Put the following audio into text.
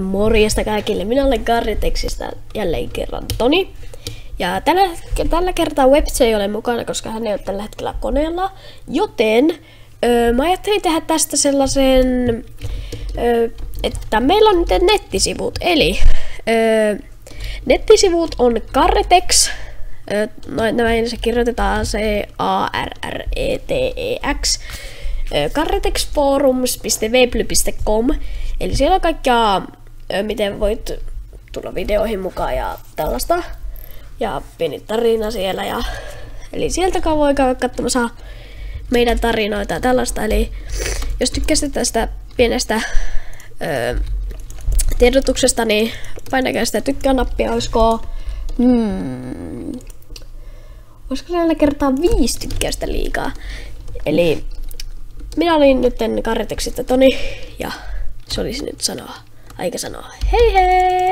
Morjesta kaikille, minä olen Garrytexistä jälleen kerran Toni. Ja tällä kertaa Webs ei ole mukana, koska hän ei ole tällä hetkellä koneella. Joten mä ajattelin tehdä tästä sellaisen, että meillä on nyt nettisivut. Eli nettisivut on Garrytex. Näin se kirjoitetaan CARRETEX. Garrytexforums.webly.com. Eli siellä on kaikkea, miten voit tulla videoihin mukaan ja tällaista. Ja pieni tarina siellä. Eli sieltä voi käydä katsomassa meidän tarinoita ja tällaista. Eli jos tykkäsit tästä pienestä tiedotuksesta, niin painakaa sitä tykkää-nappia. Olisiko tällä kertaa 5 tykkäystä liikaa. Eli minä olin nyt Garrytexista Toni ja se olisi nyt aika sanoa hei hei!